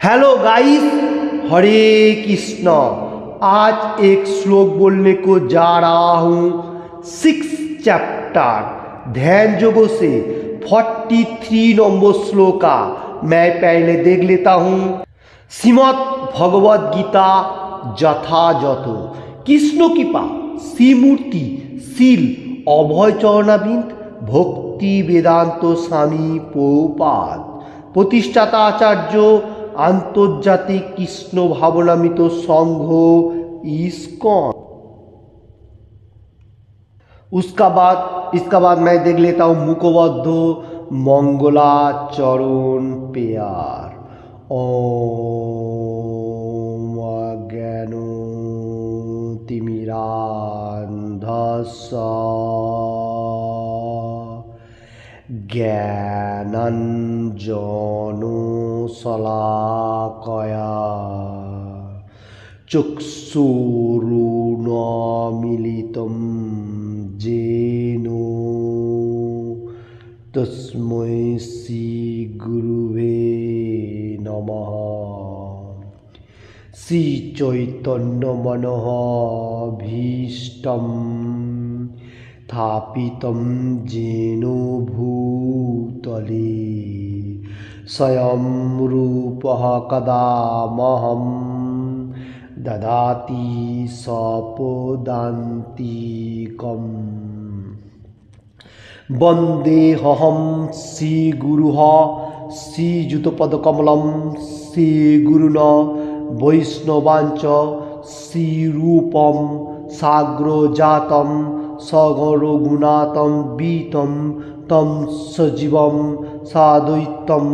Hello guys, हरे कृष्णा। आज एक श्लोक बोलने को जा रहा हूँ। 6 चैप्टर ध्यान योगों से 43 नंबर श्लोका मैं पहले देख लेता हूँ। श्रीमद् भगवद गीता যথাযথ কৃষ্ণ কৃপা শ্রীমূর্তি শিল অভয় চরণাবিন্দ ভক্তি বেদান্ত স্বামী প্রভুপাদ প্রতিষ্ঠাতা আচার্য आंतर्जातिक कृष्ण भावनामित संघ इस्कॉन। इसका बाद मैं देख लेता हूँ मुखबद्ध मंगलाचरण पेयर। ओम अज्ञानो तिमिरान्धस्य ज्ञानाञ्जनो शलाकया चक्षुरुन्मीलितं येन तस्मै श्रीगुरुवे नमः। श्रीचैतन्यमनोभीष्टं स्थापितं येन भूतले स्वयं रूपः कदा मह्यं ददाति स्वपदान्तिकम्। वन्देऽहं श्रीगुरुः श्रीयुतपदकमलं श्रीगुरुन् वैष्णवांच श्रीरूपं साग्रजातं सगरगुणातं बीतं तं सजीवं साद्वैतं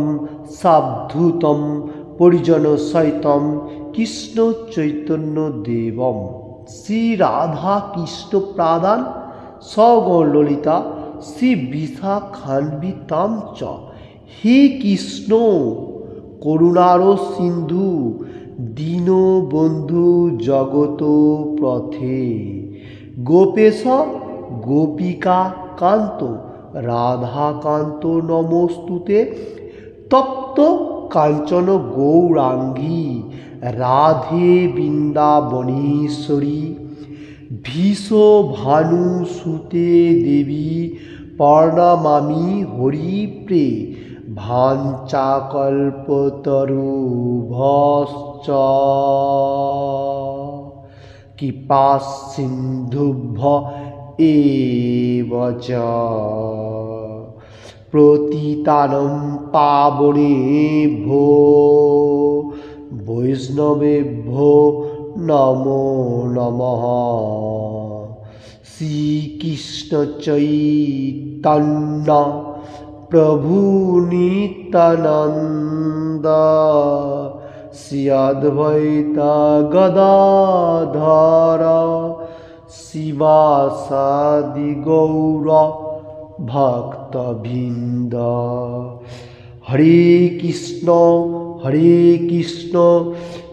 सावधूतं परिजनसहितं कृष्ण चैतन्य देवं श्री राधा कृष्ण प्रादान सगण ललिता श्री विशाखान्वितां च। हे कृष्ण करुणार सिंधु दीनबंधु जगत प्रथे गोपेश गोपिका कांत राधा कांत नमोस्तुते। तप्त कांचन गौरांगी राधे वृंदावनेश्वरी भीषो भानुसुते देवी प्रणमामि हरिप्रे। भाञ्चाकल्पतरुभ्यश्च कृपा सिन्धुभ्य एव च पतितानं पावनेभ्यो वैष्णवेभ्यो नमो नमः। श्रीकृष्ण चैतन्य प्रभु नित्यानंद श्री अद्वैत गदाधर शिवासादि गौर भक्तवृंद। हरे कृष्ण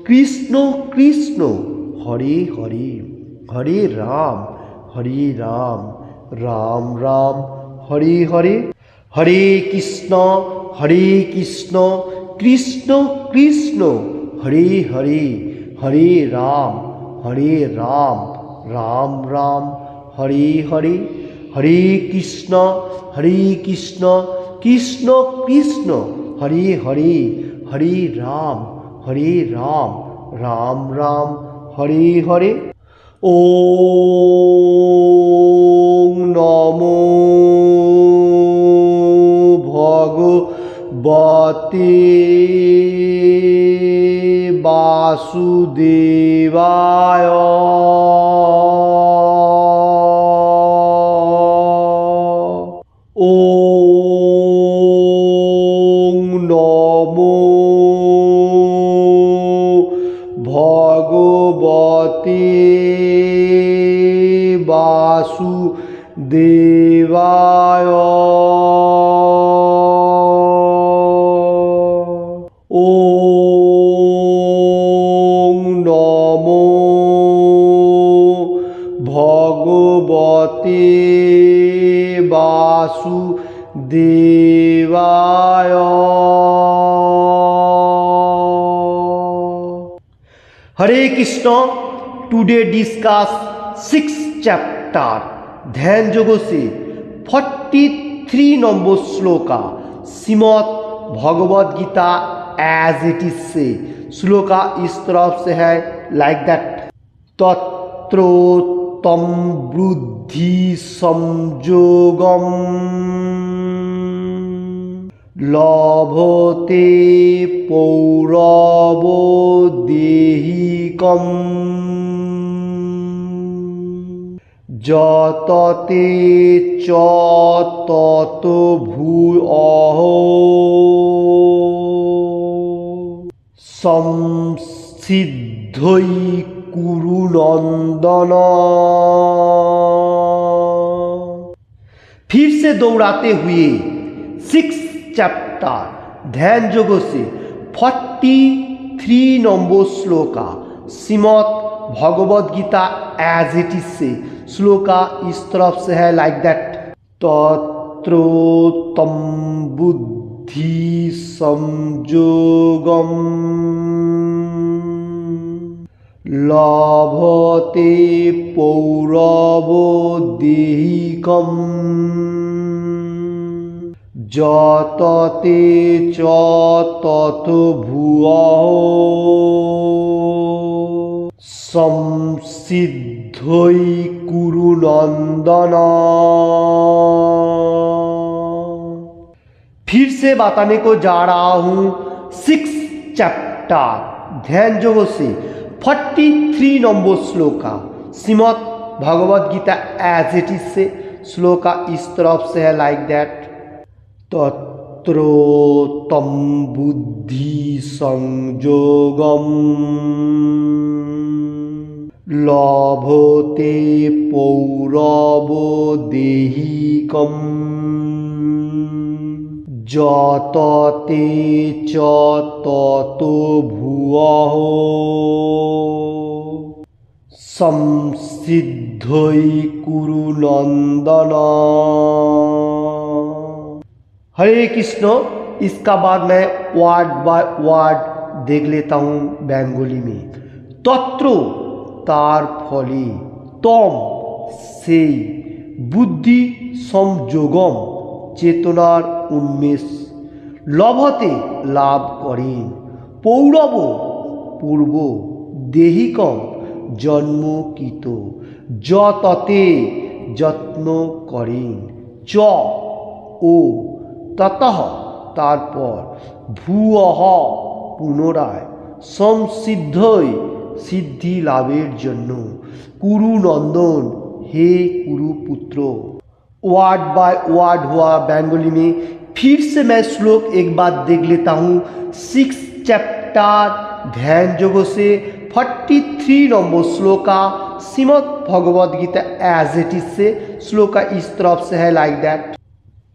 कृष्ण कृष्ण हरे हरे हरे राम राम राम हरे हरे। हरे कृष्ण कृष्ण कृष्ण हरे हरे हरे राम राम राम हरे हरे। हरे कृष्ण कृष्ण कृष्ण हरे हरे हरे राम राम राम हरे हरे। ओम नमो भगवते वासुदेवाय। ओम नमो भगवते वासुदेवाय। ओम नमो भगवते वासुदेवाय। Hare Krishna. Today discuss 6 chapter ध्यान योगों से 43 नंबर श्लोका Shrimad Bhagavad Gita as it is से श्लोका इस तरफ से है लाइक दैट। तत्रोत्तम बुद्धि संयोगम लभते पौरवो देहिकम् जतते च ततो भूयः संसिद्धै कुरु नंदन। फिर से दोहराते हुए 6 चैप्टर ध्यान योगों से 43 नंबर श्लोका Shrimad Bhagavad Gita as it is से श्लोका इस तरफ से है लाइक दैट। तत्रोत्तम बुद्धि संयोगम लभते पौरवो देहिकम् जतते च ततो भूयः संसिद्धै कुरु नंदन। फिर से बताने को जा रहा हूं 6 चैप्टर ध्यान योगों से 43 नंबर श्लोका Shrimad Bhagavad Gita as it is से श्लोका इस तरफ से है लाइक दैट। तत्रोत्तम बुद्धि संयोगम लभते पौरवो देहिकम् जतते च ततो भूयः संसिद्धै कुरु नंदन। हरे कृष्ण। इसका बाद मैं वर्ड बाय वर्ड देख लेता हूँ बेंगोली में। तत्र तार फले तम से बुद्धि संयोगम चेतनार उन्मेष लभते लाभ करें पौरव पूर्व देहिकम जन्म कित जतते যত্ন করেন চ ও ততঃ তারপর ভূয়ঃ পুনরায় সংসিদ্ধই সিদ্ধি লাভের জন্য कुरु नंदन हे कुरु पुत्र। वर्ड बाय वर्ड हुआ बेंगोली में। फिर से मैं श्लोक एक बार देख लेता हूँ 6 चैप्टर ध्यान योगों से 43 नंबर श्लोका Shrimad Bhagavad Gita as it is से श्लोका इस तरफ से है लाइक दैट।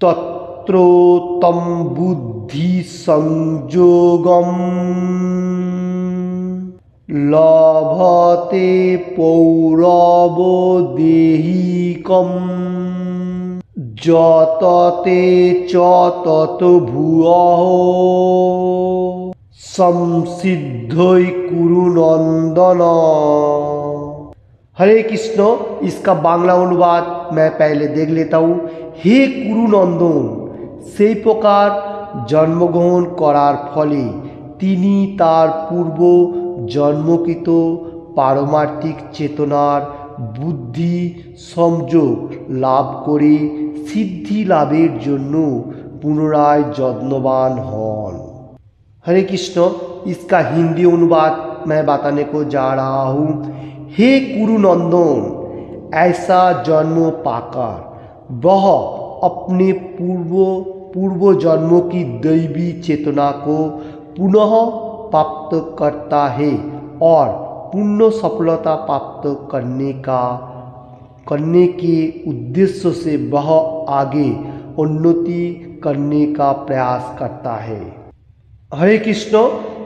तत्रोत्तम बुद्धि संयोगम लभते पौरवो देहिकम् जतते च ततो भूयः संसिद्धै कुरु नंदन। हरे कृष्ण। इसका बांग्ला अनुवाद मैं पहले देख लेता हूँ। हे कुरु नंदन সেই প্রকার জন্মগ্রহণ করার ফলে তিনি তার পূর্ব জন্মকৃত পারমার্থিক চেতনার বুদ্ধি সংযোগ লাভ করে সিদ্ধি লাভের জন্য পুনরায় যত্নবান হন। हरे कृष्ण। इसका हिंदी अनुवाद मैं बताने को जा रहा हूँ। हे कुरु नंदन ऐसा जन्म पाकर वह अपने पूर्व जन्मों की दैवी चेतना को पुनः प्राप्त करता है और पूर्ण सफलता प्राप्त करने के उद्देश्य से वह आगे उन्नति करने का प्रयास करता है। हरे कृष्ण।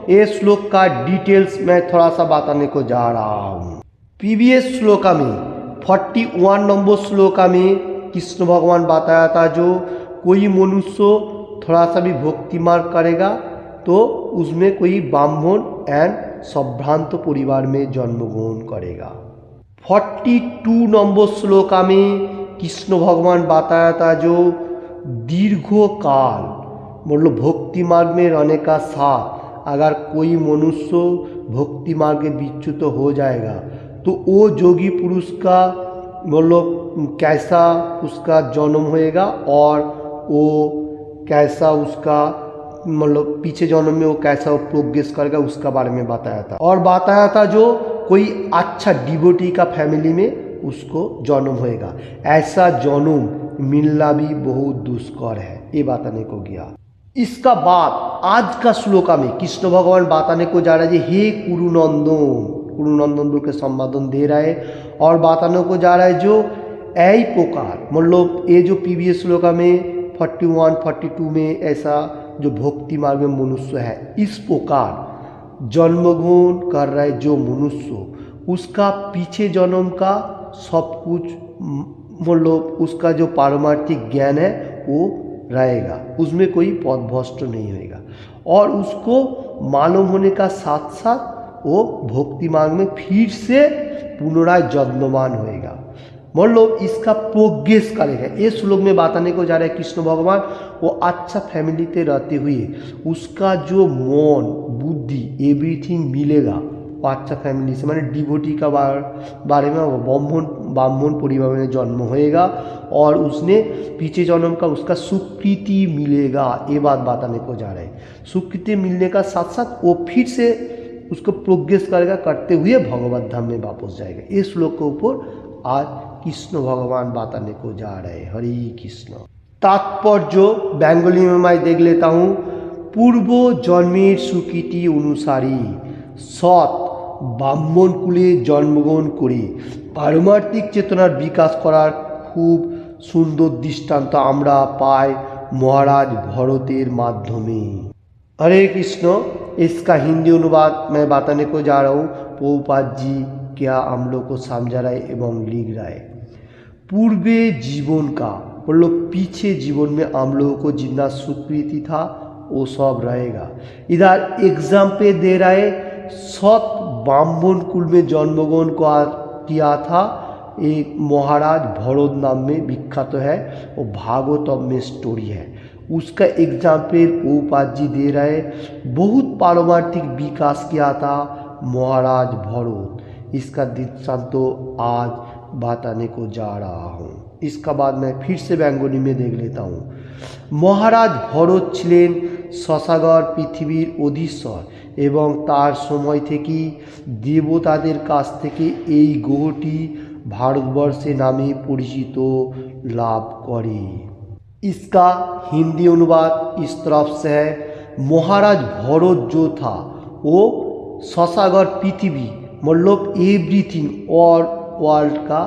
ये श्लोक का डिटेल्स मैं थोड़ा सा बताने को जा रहा हूँ। प्रीवियस श्लोका में 41 नंबर श्लोका में कृष्ण भगवान बताया था जो कोई मनुष्य थोड़ा सा भी भक्ति मार्ग करेगा तो उसमें कोई ब्राह्मण एंड संभ्रांत परिवार में जन्मग्रहण करेगा। 42 नंबर श्लोका में कृष्ण भगवान बताया था जो दीर्घ काल मतलब भक्ति मार्ग में रहने का साथ अगर कोई मनुष्य भक्ति मार्ग में विच्युत हो जाएगा तो वो योगी पुरुष का मतलब कैसा उसका जन्म होएगा और वो कैसा उसका मतलब पीछे जन्म में वो कैसा प्रोग्रेस करेगा उसका बारे में बताया था। और बताया था जो कोई अच्छा डिवोटी का फैमिली में उसको जन्म होएगा, ऐसा जन्म मिलना भी बहुत दुष्कर है, ये बताने को गया। इसका बाद आज का श्लोका में कृष्ण भगवान बताने को जा रहा है हे कुरुनंदन बोल के संबोधन दे रहा है और बताने को जा रहा है जो ऐ प्रकार मतलब ये जो प्रीवियस श्लोका में 41 42 में ऐसा जो भक्ति मार्ग में मनुष्य है इस प्रकार जन्मग्रहण कर रहा है जो मनुष्य उसका पीछे जन्म का सब कुछ मतलब उसका जो पारमार्थिक ज्ञान है वो रहेगा, उसमें कोई पथभ्रष्ट नहीं होएगा और उसको मालूम होने का साथ साथ वो भक्ति मार्ग में फिर से पुनराय जन्मवान होएगा मतलब इसका प्रोग्रेस करेगा। इस श्लोक में बताने को जा रहा है कृष्ण भगवान वो अच्छा फैमिलीते रहते हुए उसका जो मन बुद्धि एवरीथिंग मिलेगा वो अच्छा फैमिली से माने डिवोटी का बारे में ब्राह्मण परिवार में जन्म होएगा और उसने पीछे जन्म का उसका सुकृति मिलेगा, ये बात बताने को जा रहा है। सुकृति मिलने का साथ साथ वो फिर से उसको प्रोग्रेस करेगा करते हुए भगवत धाम में वापस जाएगा। इस श्लोक के ऊपर आज कृष्ण भगवान बताने को जा रहे हैं। हरि कृष्ण। तात्पर्य बेंगली में मैं देख लेता हूँ। पूर्व जन्मेर सुकृति अनुसारी सৎ ব্রাহ্মণ কুলে জন্মগ্রহণ করে পারমার্থিক চেতনার বিকাশ করার খুব সুন্দর দৃষ্টান্ত আমরা পাই महाराज भरतेर माध्यमे। हरे कृष्ण। इसका हिंदी अनुवाद मैं बताने को जा रहा हूँ। प्रभुपाद जी क्या हम लोग को समझा रहा है एवं लिख रहा है। पूर्वे जीवन का मतलब पीछे जीवन में हम लोगों को जितना सुकृति था वो सब रहेगा। इधर एग्जाम्पल दे रहा है सत ब्राह्मण कुल में जन्मग्रहण किया था एक महाराज भरत नाम में विख्यात है, वो भागवतम में स्टोरी है। उसका एग्जाम्पल प्रभुपाद जी दे रहे हैं। बहुत पारमार्थिक विकास किया था महाराज भरत। इसका दृष्टांत तो आज बताने को जा रहा हूँ। इसका बाद मैं फिर से बेंगली में देख लेता हूँ। महाराज भरत छिलेन शशागर पृथिवीर अधीश्वर एवं तार समय थेके देवतादेर काछ थेके এই গ্রহটি भारतवर्षे नामे परिचित लाभ करे। इसका हिंदी अनुवाद इस तरफ से है। महाराज भरत जो था वो शशागर पृथ्वी मतलब एवरीथिंग और वर्ल्ड का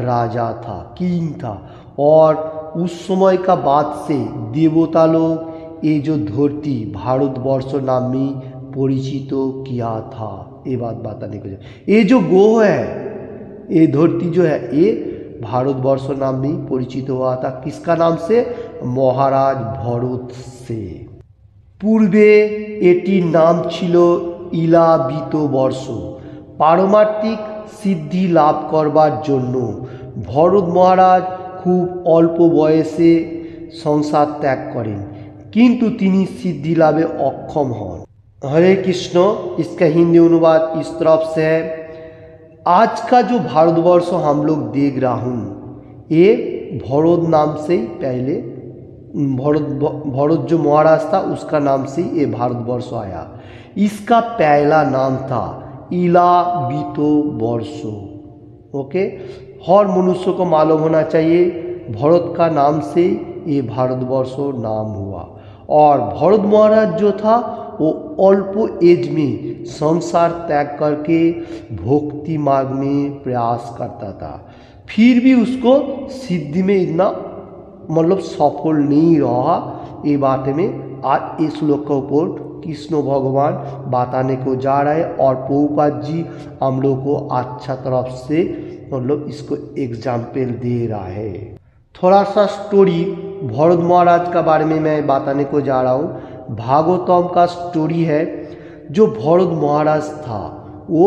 राजा था, किंग था और उस समय का बाद से देवता लोग ये जो धरती भारतवर्ष नाम में परिचित किया था। ये बात बताने को ये जो ग्रह है ये धरती जो है ये भारतवर्ष नाम में परिचित हुआ था। किसका नाम से? महाराज भरत से। पूर्वे एटी नाम छिलो इलाबित वर्ष। पारमार्थिक सिद्धि लाभ करवार जन्य भरत महाराज खूब अल्प बयसे संसार त्याग करें किंतु तिनी सिद्धि लाभे अक्षम हन। हरे कृष्ण। इसका हिंदी अनुवाद इस तरफ से है। आज का जो भारतवर्ष हम लोग देख रहा हूँ ये भरत नाम से ही पहले भरत जो महाराज था उसका नाम से ये भारतवर्ष आया। इसका पहला नाम था इलाबितो वर्षो। ओके, हर मनुष्य को मालूम होना चाहिए भरत का नाम से ये भारतवर्ष नाम हुआ। और भरत महाराज जो था वो अल्प एज में संसार त्याग करके भक्ति मार्ग में प्रयास करता था, फिर भी उसको सिद्धि में इतना मतलब सफल नहीं रहा। ये बात में आज इस श्लोक के ऊपर कृष्ण भगवान बताने को जा रहा है और प्रभुपाद जी हम लोग को अच्छा तरफ से मतलब इसको एग्जाम्पल दे रहा है। थोड़ा सा स्टोरी भरत महाराज का बारे में मैं बताने को जा रहा हूँ। भागवतम का स्टोरी है। जो भरत महाराज था वो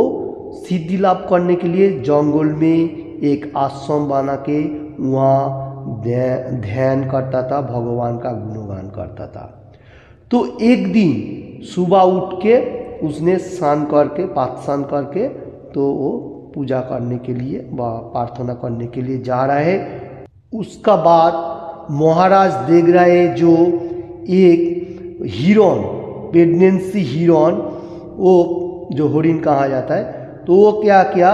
सिद्धि लाभ करने के लिए जंगल में एक आश्रम बना के वहाँ ध्यान करता था, भगवान का गुणगान करता था। तो एक दिन सुबह उठ के उसने स्नान करके पाठ करके तो वो पूजा करने के लिए व प्रार्थना करने के लिए जा रहा है। उसका बाद महाराज देख रहे जो एक हिरण, प्रेगनेंसी हिरण, वो जो हरिण कहा जाता है, तो वो क्या किया,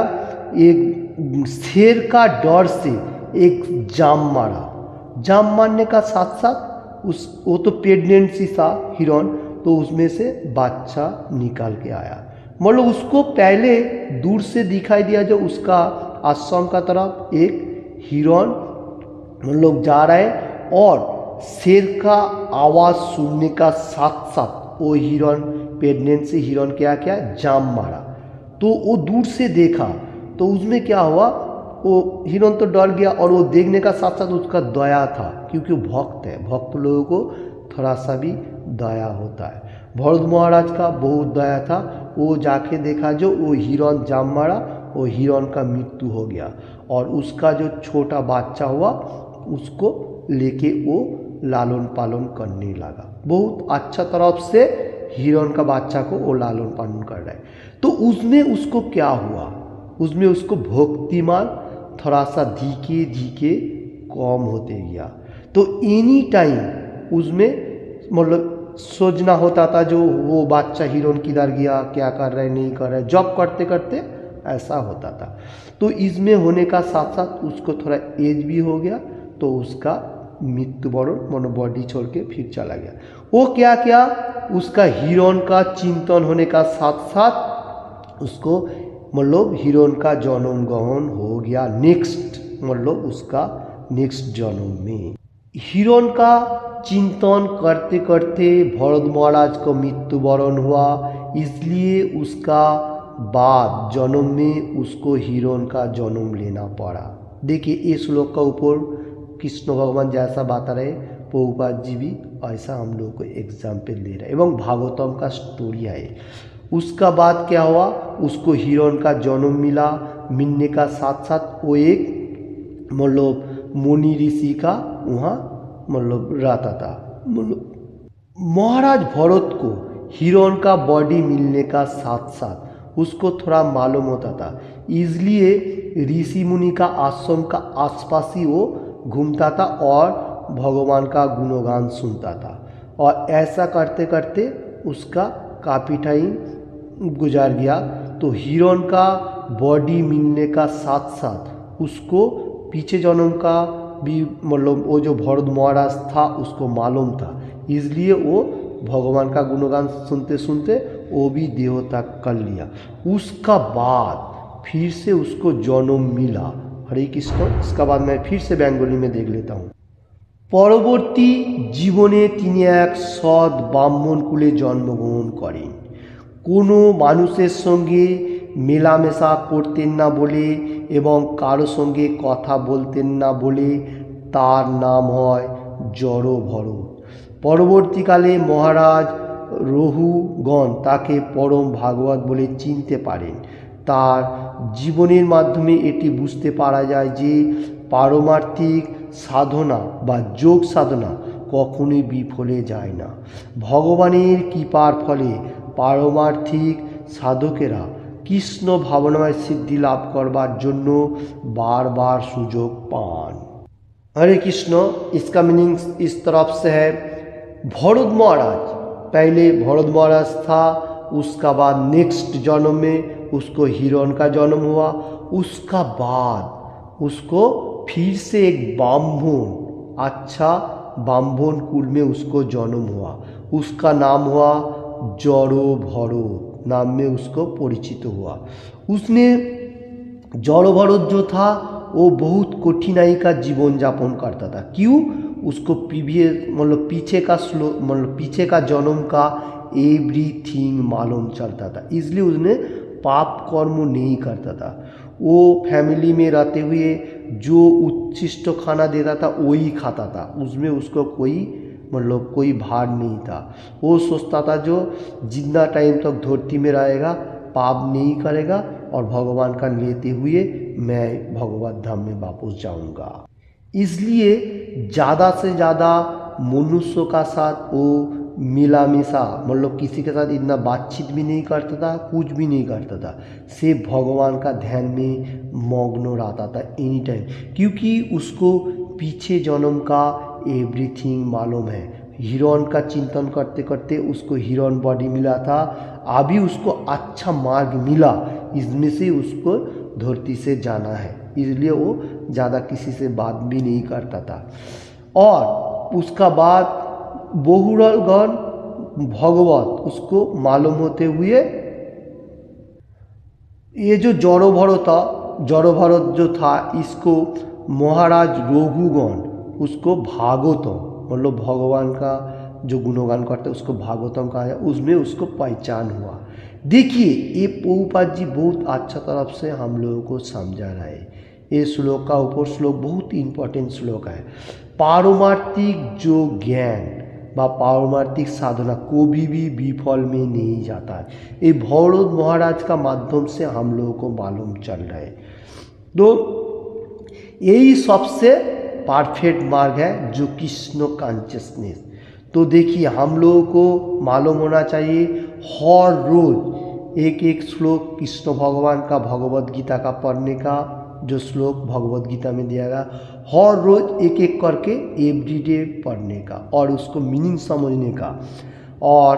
एक शेर का डर से एक जाम मारा। जाम मारने का साथ साथ वो तो प्रेगनेंसी था हिरण, तो उसमें से बच्चा निकाल के आया। मतलब उसको पहले दूर से दिखाई दिया जो उसका आश्रम का तरफ एक हिरण मतलब जा रहा है, और शेर का आवाज़ सुनने का साथ साथ वो हिरण, प्रेगनेंसी हिरण क्या क्या जाम मारा। तो वो दूर से देखा तो उसमें क्या हुआ, वो हिरण तो डर गया, और वो देखने का साथ साथ उसका दया था, क्योंकि वो भक्त है, भक्त लोगों को थोड़ा सा भी दया होता है। भरत महाराज का बहुत दया था, वो जाके देखा जो वो हिरण जाम मारा, वो हिरण का मृत्यु हो गया, और उसका जो छोटा बच्चा हुआ उसको लेके वो लालन पालन करने लगा। बहुत अच्छा तरफ से हिरण का बच्चा को वो लालन पालन कर रहा है। तो उसमें उसको क्या हुआ, उसमें उसको भक्तिमान थोड़ा सा धीके धीके कम होते गया। तो एनी टाइम उसमें मतलब सोचना होता था जो वो बच्चा हिरण किधर गया, क्या कर रहा है, नहीं कर रहा है, जॉब करते करते ऐसा होता था। तो इसमें होने का साथ साथ उसको थोड़ा एज भी हो गया, तो उसका मृत्युवरण मनो बॉडी छोड़ के फिर चला गया। वो क्या क्या, उसका हिरण का चिंतन होने का साथ साथ उसको मतलब हिरण का जन्म ग्रहण हो गया नेक्स्ट, मतलब उसका नेक्स्ट जन्म में। हिरण का चिंतन करते करते भरत महाराज को मृत्युवरण हुआ, इसलिए उसका बाद जन्म में उसको हिरण का जन्म लेना पड़ा। देखिए इस श्लोक का ऊपर कृष्ण भगवान जैसा बता रहे, प्रभुपाद जी भी ऐसा हम लोग को एग्जाम्पल दे रहे हैं, एवं भागवतम का स्टोरी है। उसका बाद क्या हुआ, उसको हिरण का जन्म मिला, मिलने का साथ साथ वो एक मतलब मुनि ऋषि का वहाँ मतलब रहता था। मतलब महाराज भरत को हिरण का बॉडी मिलने का साथ साथ उसको थोड़ा मालूम होता था, इसलिए ऋषि मुनि का आश्रम का आसपास ही वो घूमता था और भगवान का गुणगान सुनता था। और ऐसा करते करते उसका काफ़ी टाइम गुजार गया। तो हिरण का बॉडी मिलने का साथ साथ उसको पीछे जन्म का भी मतलब वो जो भरत महाराज था उसको मालूम था, इसलिए वो भगवान का गुणगान सुनते सुनते वो भी देवत्याग कर लिया। उसका बाद फिर से उसको जन्म मिला। हरे कृष्ण। इसका बाद मैं फिर से बेंगली में देख लेता हूँ। পরবর্তী জীবনে তিনি এক সৎ ব্রাহ্মণ কুলে জন্মগ্রহণ করেন। কোনো মানুষের সঙ্গে মেলামেশা করতেন না বলে এবং কারো সঙ্গে কথা বলতেন না বলে তার নাম হয় জড়ভরত। পরবর্তীকালে মহারাজ রঘুগণ তাকে পরম ভাগবত বলে চিনতে পারেন। তার জীবনের মাধ্যমে এটি বুঝতে পারা যায় যে পারমার্থিক সাধনা বা যোগ সাধনা কখনোই বিফলে যায় না। ভগবানের কৃপার ফলে পারমার্থিক সাধকেরা কৃষ্ণ ভাবনাময় সিদ্ধি লাভ করবার জন্য বারবার সুযোগ পান। हरे कृष्ण। इसका मीनिंग इस तरफ से है, भरत महाराज पहले भरत महाराज था, उसका बाद नेक्स्ट जन्म में उसको हिरण का जन्म हुआ, उसका बाद उसको फिर से एक ब्राह्मण, अच्छा ब्राह्मण कुल में उसको जन्म हुआ। उसका नाम हुआ जड़भरत, नाम में उसको परिचित हुआ। उसने जड़भरत जो था वो बहुत कठिनाई का जीवन यापन करता था। क्यों? उसको पीछे का पीछे का जन्म का एवरीथिंग मालूम चलता था, इसलिए उसने पाप कर्म नहीं करता था। वो फैमिली में रहते हुए जो उच्छिष्ट खाना देता था वही खाता था, उसमें उसको कोई मतलब कोई भार नहीं था। वो सोचता था जो जितना टाइम तक धरती में रहेगा पाप नहीं करेगा और भगवान का लेते हुए मैं भगवत धाम में वापस जाऊंगा। इसलिए ज़्यादा से ज़्यादा मनुष्यों का साथ वो मिलामिशा मतलब किसी के साथ इतना बातचीत भी नहीं करता था, कुछ भी नहीं करता था। सिर्फ भगवान का ध्यान में मग्न रहता था एनी टाइम, क्योंकि उसको पीछे जन्म का एवरीथिंग मालूम है। हिरण का चिंतन करते करते उसको हिरण बॉडी मिला था, अभी उसको अच्छा मार्ग मिला, इसमें से उसको धरती से जाना है, इसलिए वो ज़्यादा किसी से बात भी नहीं करता था। और उसका बाद बहुरलगण भगवत उसको मालूम होते हुए ये जो जड़ो भरत जो था इसको महाराज रघुगण उसको भागवतम मतलब भगवान का जो गुणगान करते उसको भागवतम कहा है, उसमें उसको पहचान हुआ। देखिए ये प्रभुपाद जी बहुत अच्छा तरफ से हम लोगों को समझा रहा है। ये श्लोक का ऊपर श्लोक बहुत इंपॉर्टेंट श्लोक है। पारमार्थिक जो ज्ञान व पारमार्थिक साधना कभी भी विफल में नहीं जाता है, ये भरत महाराज का माध्यम से हम लोगों को मालूम चल रहा है। तो यही सबसे परफेक्ट मार्ग है जो कृष्ण कॉन्शियसनेस। तो देखिए हम लोगों को मालूम होना चाहिए हर रोज एक एक श्लोक कृष्ण भगवान का भगवत गीता का पढ़ने का जो श्लोक भगवत गीता में दिया गया, हर रोज एक एक करके एवरीडे पढ़ने का और उसको मीनिंग समझने का और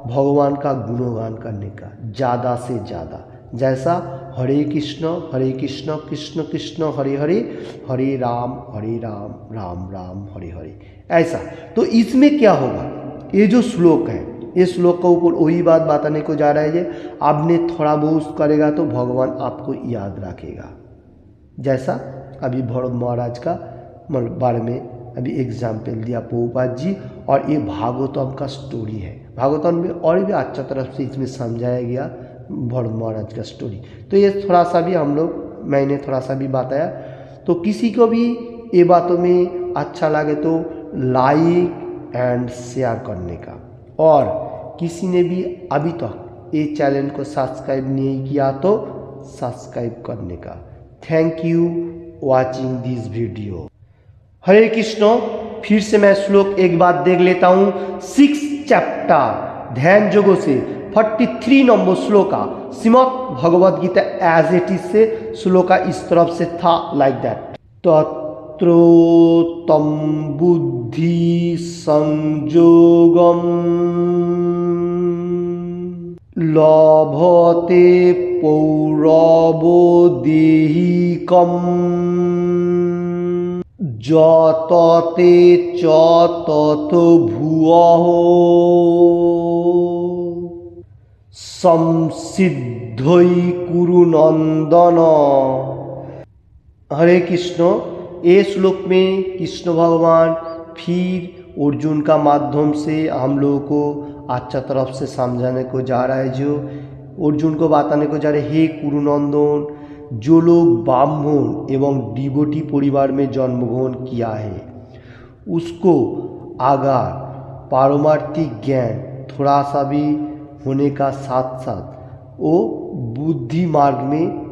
भगवान का गुणगान करने का ज़्यादा से ज़्यादा। जैसा हरे कृष्ण कृष्ण कृष्ण हरे हरे, हरे राम राम राम हरे हरे, ऐसा। तो इसमें क्या होगा, ये जो श्लोक है इस श्लोक के ऊपर वही बात बताने को जा रहा है कि आपने थोड़ा बहुत करेगा तो भगवान आपको याद रखेगा। जैसा अभी भरत महाराज का बारे में अभी एग्जाम्पल दिया प्रभुपाद जी, और ये भागवतम का स्टोरी है। भागवतम में और भी अच्छा तरफ से इसमें समझाया गया भरत महाराज का स्टोरी। तो ये थोड़ा सा भी मैंने थोड़ा सा भी बताया। तो किसी को भी ये बातों में अच्छा लगे तो लाइक एंड शेयर करने का, और किसी ने भी अभी तक ये चैनल को सब्सक्राइब नहीं किया तो सब्सक्राइब करने का। Thank you watching this video. Hare Krishna. फिर से मैं श्लोक एक बार देख लेता हूँ। 6 चैप्टर ध्यान योगों से 43 नंबर श्लोका Shrimad Bhagavad Gita as it is से श्लोका इस तरफ से था लाइक दैट। तत्रोत्तम बुद्धि संयोगम लभते पौरवो देहिकम जतते च तत भुवः संसिद्धै कुरु नंदन। हरे कृष्ण। ये श्लोक में कृष्ण भगवान फिर अर्जुन का माध्यम से हम लोगों को अच्छा तरफ से समझाने को जा रहा है। जो अर्जुन को बताने को जा रहे, हे कुरुनंदन, जो लोग ब्राह्मण एवं डिवोटी परिवार में जन्मग्रहण किया है उसको अगर पारमार्थिक ज्ञान थोड़ा सा भी होने का साथ साथ वो बुद्धि मार्ग में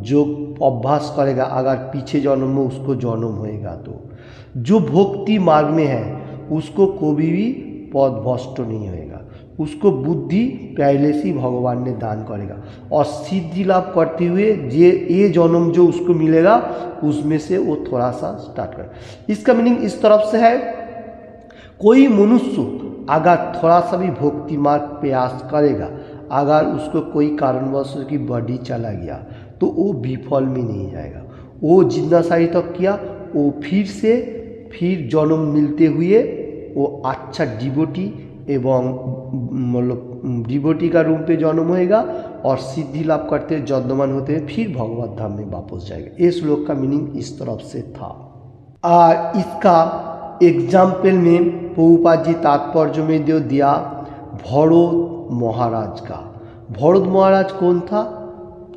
जो अभ्यास करेगा, अगर पीछे जन्म में उसको जन्म होएगा तो जो भक्ति मार्ग में है उसको कभी भी पदभ्रष्ट नहीं होएगा, उसको बुद्धि पहले से ही भगवान ने दान करेगा और सिद्धि लाभ करते हुए ये जन्म जो उसको मिलेगा उसमें से वो थोड़ा सा स्टार्ट कर। इसका मीनिंग इस तरफ से है, कोई मनुष्य अगर थोड़ा सा भी भक्ति मार्ग प्रयास करेगा, अगर उसको कोई कारणवश उसकी बॉडी चला गया तो वो विफल में नहीं जाएगा। वो जितना सारी तक किया वो फिर जन्म मिलते हुए वो अच्छा डिवोटी एवं मतलब डिवोटी का रूप पे जन्म होएगा और सिद्धि लाभ करते जन्ममान होते हुए फिर भगवत धाम में वापस जाएगा। इस श्लोक का मीनिंग इस तरफ से था। इसका एग्जाम्पल में प्रभुपाद जी तात्पर्य में जो दिया भरत महाराज का। भरत महाराज कौन था?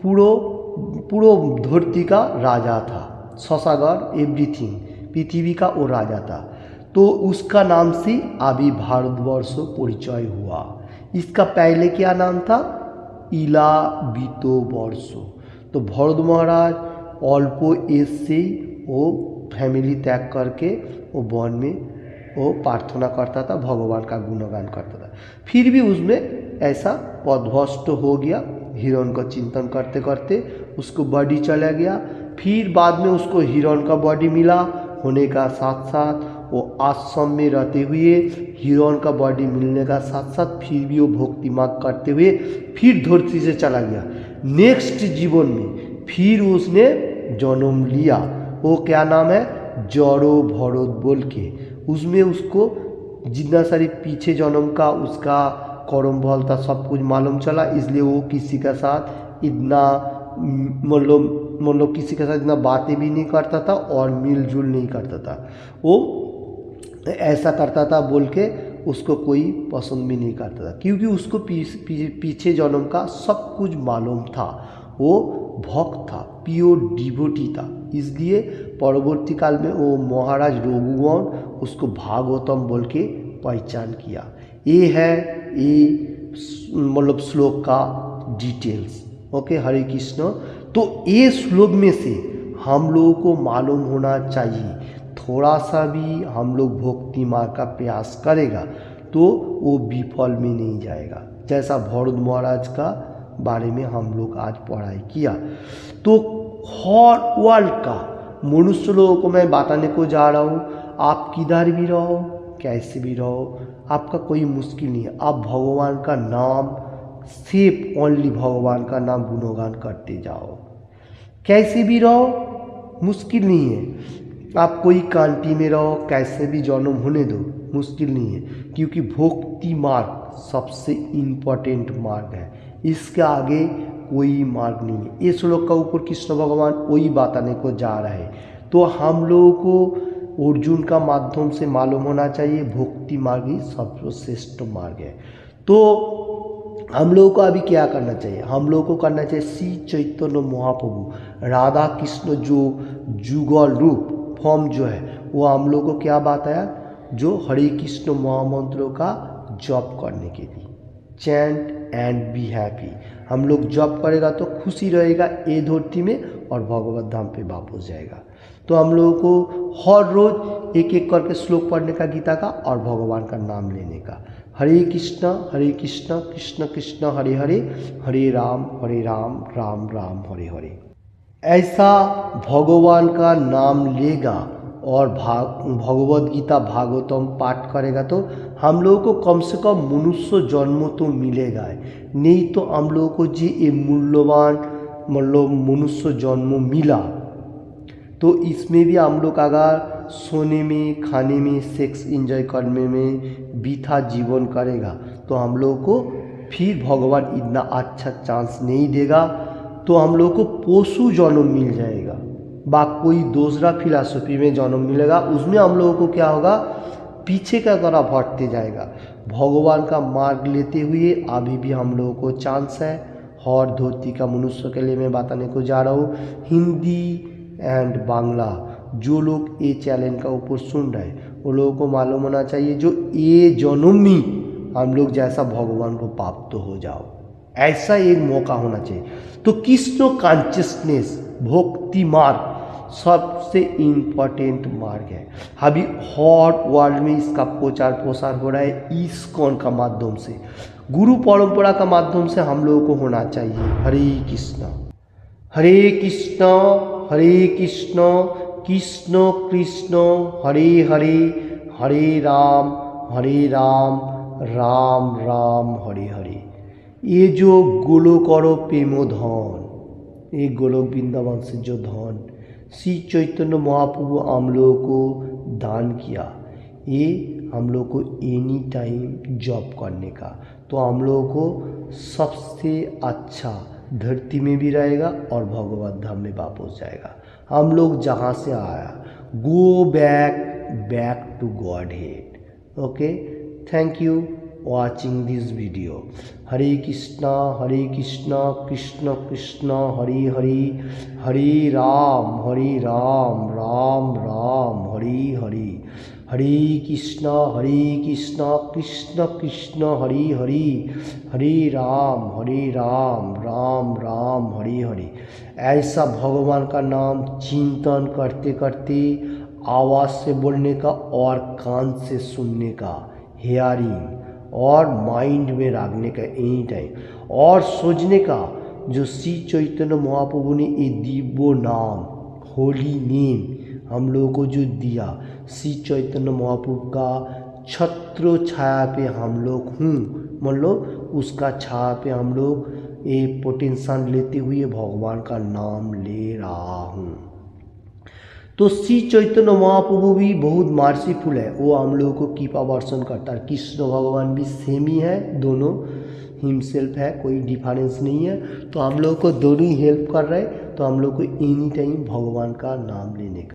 पूरो धरती का राजा था, शशागर एवरीथिंग, पृथ्वी का वो राजा था। तो उसका नाम से अभी भारतवर्ष परिचय हुआ। इसका पहले क्या नाम था? इलावितो वर्ष। तो भरत महाराज अल्प एज से वो फैमिली त्याग करके वो वन में वो प्रार्थना करता था, भगवान का गुणगान करता था। फिर भी उसमें ऐसा पदभ्रष्ट हो गया, हिरण का चिंतन करते करते उसको बॉडी चला गया। फिर बाद में उसको हिरण का बॉडी मिला, होने का साथ साथ वो आश्रम में रहते हुए हिरण का बॉडी मिलने का साथ साथ फिर भी वो भक्ति मार्ग करते हुए फिर धरती से चला गया। नेक्स्ट जीवन में फिर उसने जन्म लिया। वो क्या नाम है? जड़ो भरत बोल के। उसमें उसको जितना सारी पीछे जन्म का उसका कर्म फल था सब कुछ मालूम चला, इसलिए वो किसी के साथ इतना मतलब किसी के साथ इतना बातें भी नहीं करता था और मिलजुल नहीं करता था। वो ऐसा करता था बोल के उसको कोई पसंद भी नहीं करता था, क्योंकि उसको पीछे जन्म का सब कुछ मालूम था। वो भक्त था, प्योर डिवोटी था। इसलिए परवर्ती काल में वो महाराज रघुगण उसको भागवतम बोल के पहचान किया। ये है ये मतलब श्लोक का डिटेल्स। ओके, हरे कृष्ण। तो ये श्लोक में से हम लोगों को मालूम होना चाहिए, थोड़ा सा भी हम लोग भक्ति मार्ग का प्रयास करेगा तो वो विफल में नहीं जाएगा। जैसा भरत महाराज का बारे में हम लोग आज पढ़ाई किया। तो हर वर्ल्ड का मनुष्य लोगों को मैं बताने को जा रहा हूँ, आप किधर भी रहो, कैसे भी रहो, आपका कोई मुश्किल नहीं है। आप भगवान का नाम सिर्फ ओनली भगवान का नाम गुणगान करते जाओ। कैसे भी रहो, मुश्किल नहीं है। आप कोई कांटी में रहो, कैसे भी जन्म होने दो, मुश्किल नहीं है, क्योंकि भक्ति मार्ग सबसे इम्पोर्टेंट मार्ग है। इसके आगे कोई मार्ग नहीं है। इस श्लोक का ऊपर कृष्ण भगवान वही बताने को जा रहे हैं। तो हम लोगों को अर्जुन का माध्यम से मालूम होना चाहिए भक्ति मार्ग ही सर्वश्रेष्ठ मार्ग है। तो हम लोगों को अभी क्या करना चाहिए? हम लोगों को करना चाहिए श्री चैतन्य महाप्रभु राधा कृष्ण जो जुगल रूप फॉर्म जो है वो हम लोगों को क्या बताया? जो हरे कृष्ण महामंत्रों का जप करने के लिए, चैंट एंड बी हैप्पी। हम लोग जप करेगा तो खुशी रहेगा ये धरती में और भगवत धाम पे वापस जाएगा। तो हम लोगों को हर रोज एक एक करके श्लोक पढ़ने का गीता का और भगवान का नाम लेने का। हरे कृष्ण कृष्ण कृष्ण हरे हरे, हरे राम राम राम हरे हरे। ऐसा भगवान का नाम लेगा और भगवद गीता भागवतम पाठ करेगा तो हम लोगों को कम से कम मनुष्य जन्म तो मिलेगा। नहीं तो हम लोगों को जी ये मूल्यवान मतलब मनुष्य जन्म मिला तो इसमें भी हम लोग अगर सोने में, खाने में, सेक्स एंजॉय करने में बीथा जीवन करेगा तो हम लोगों को फिर भगवान इतना अच्छा चांस नहीं देगा। तो हम लोग को पशु जन्म मिल जाएगा, बा कोई दूसरा फिलॉसफी में जन्म मिलेगा, उसमें हम लोगों को क्या होगा? पीछे का तरफ हटते जाएगा। भगवान का मार्ग लेते हुए अभी भी हम लोगों को चांस है। हर धरती का मनुष्य के लिए मैं बताने को जा रहा हूँ, हिंदी एंड बांग्ला जो लोग ये चैनल का ऊपर सुन रहे हैं वो लोगों को मालूम होना चाहिए जो ये जन्म में हम लोग जैसा भगवान को प्राप्त हो जाओ, ऐसा एक मौका होना चाहिए। तो कृष्ण कॉन्शियसनेस भक्ति मार्ग सबसे इम्पोर्टेंट मार्ग है। अभी हर वर्ल्ड में इसका प्रचार प्रसार हो रहा है इस्कॉन का माध्यम से, गुरु परंपरा का माध्यम से हम लोगों को होना चाहिए। हरे कृष्ण कृष्ण कृष्ण हरे हरे, हरे राम राम राम हरे हरे। ये जो गोलोक और प्रेमो धन, ये गोलोक वृंदावन से जो धन श्री चैतन्य महाप्रभु हम लोगों को दान किया, ये हम लोग को एनी टाइम जॉब करने का, तो हम लोगों को सबसे अच्छा धरती में भी रहेगा और भगवत धाम में वापस जाएगा। हम लोग जहाँ से आया go back to godhead. Okay, thank you watching this video. Hare Krishna Krishna Krishna Hare Hare, Hare Ram Ram Ram Hare Hare, Hare Krishna Krishna Krishna Hare Hare, Hare Ram Ram Ram Hare Hare. ऐसा भगवान का नाम चिंतन करते करते आवाज़ से बोलने का और कान से सुनने का, हेयरिंग, और माइंड में रखने का एनी टाइम, और सोचने का जो श्री चैतन्य महाप्रभु ने ये दिव्य नाम, होली नेम हम लोगों को जो दिया, श्री चैतन्य महाप्रभु का छत्र छाया पे हम लोग मतलब उसका छाया पे हम लोग ये पोटेंशियल लेते हुए भगवान का नाम ले रहा हूँ। तो श्री चैतन्य महाप्रभु भी बहुत मार्सीफुल है, वो हम लोगों को कृपा वर्षण करता है। कृष्ण भगवान भी सेम ही है, दोनों हिमसेल्फ है, कोई डिफरेंस नहीं है। तो हम लोग को दोनों ही हेल्प कर रहे हैं, तो हम लोग को एनी टाइम भगवान का नाम लेने का